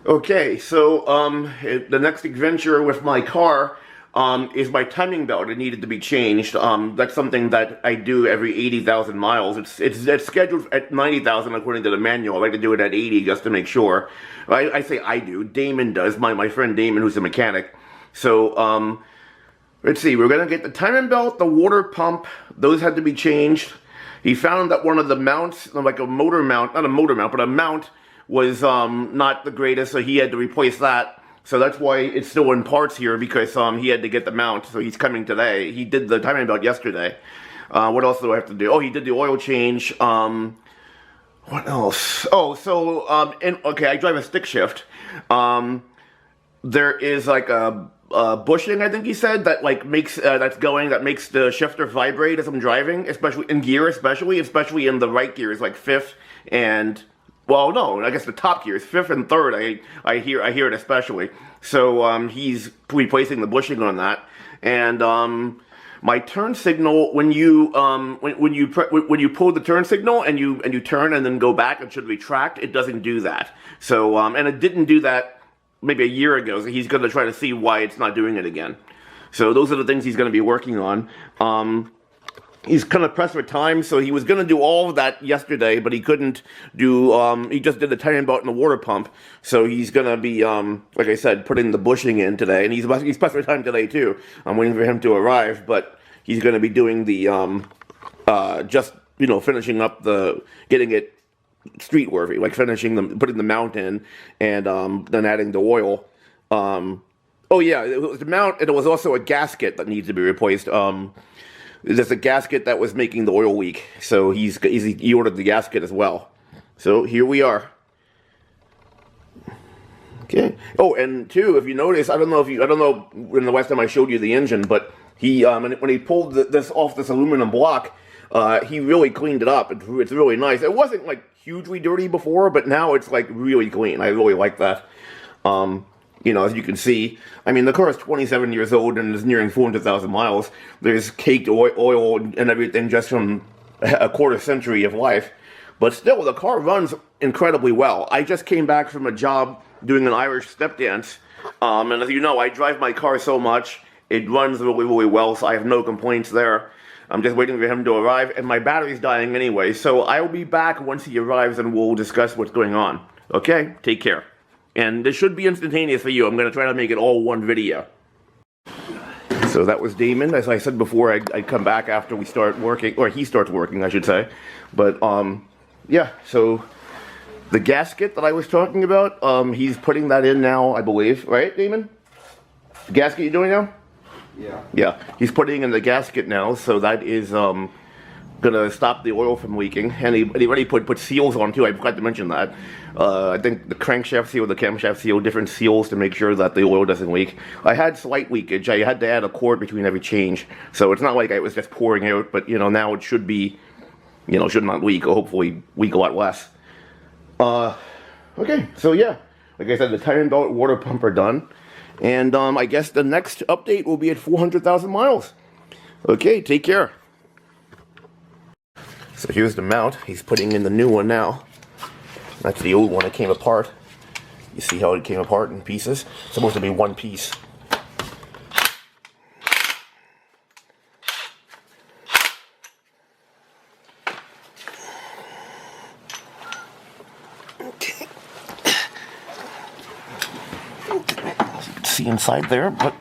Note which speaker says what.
Speaker 1: Okay, so the next adventure with my car is my timing belt. It needed to be changed. That's something that I do every 80,000 miles. It's scheduled at 90,000 according to the manual. I like to do it at 80 just to make sure. I say I do. Damon does. My friend Damon, who's a mechanic. So let's see. We're gonna get the timing belt, the water pump. Those had to be changed. He found that one of the mounts, like a motor mount, not a motor mount, but a mount, was not the greatest, so he had to replace that. So that's why it's still in parts here, because he had to get the mount. So he's coming today. He did the timing belt yesterday. What else do I have to do? Oh, he did the oil change. What else? Oh, so okay, I drive a stick shift. There is like a bushing, I think he said, that like makes that makes the shifter vibrate as I'm driving, especially in gear, especially in the right gears, like fifth and, well, no, I guess the top gears, fifth and third. I hear it especially. So he's replacing the bushing on that, and my turn signal, when you pull the turn signal and you turn and then go back and should retract, it doesn't do that. So and it didn't do that maybe a year ago, so he's going to try to see why it's not doing it again. So those are the things he's going to be working on. He's kind of pressed for time, so he was going to do all of that yesterday, but he couldn't do, he just did the timing belt and the water pump. So he's going to be, like I said, putting the bushing in today, and he's pressed for time today too. I'm waiting for him to arrive, but he's going to be doing the, just, finishing up getting it street worthy, like putting the mount in, and then adding the oil. Oh yeah, it was the mount, and it was also a gasket that needs to be replaced. There's a gasket that was making the oil leak, so he ordered the gasket as well. So here we are. Okay. Oh, and two, if you notice, I don't know when the last time I showed you the engine, but he when he pulled this off this aluminum block, he really cleaned it up. It's really nice. It wasn't like hugely dirty before, but now it's like really clean. I really like that. As you can see, I mean, the car is 27 years old and is nearing 400,000 miles. There's caked oil and everything just from a quarter century of life. But still, the car runs incredibly well. I just came back from a job doing an Irish step dance. And as you know, I drive my car so much, it runs really, really well, so I have no complaints there. I'm just waiting for him to arrive, and my battery's dying anyway. So I will be back once he arrives, and we'll discuss what's going on. Okay? Take care. And this should be instantaneous for you. I'm going to try to make it all one video. So that was Damon. As I said before, I'd come back after we start working, or he starts working, I should say. But, yeah, so the gasket that I was talking about, he's putting that in now, I believe. Right, Damon? The gasket you're doing now?
Speaker 2: Yeah.
Speaker 1: Yeah, he's putting in the gasket now, so that is, gonna stop the oil from leaking, and he already put seals on too. I forgot to mention that. I think the crankshaft seal, the camshaft seal, different seals to make sure that the oil doesn't leak. I had slight leakage. I had to add a quart between every change, so it's not like it was just pouring out. But now it should be, should not leak, or hopefully leak a lot less. Okay, so yeah, like I said, the timing belt, water pump are done, and I guess the next update will be at 400,000 miles. Okay, take care. So here's the mount. He's putting in the new one now. That's the old one that came apart. You see how it came apart in pieces? It's supposed to be one piece. Okay. As you can see inside there, but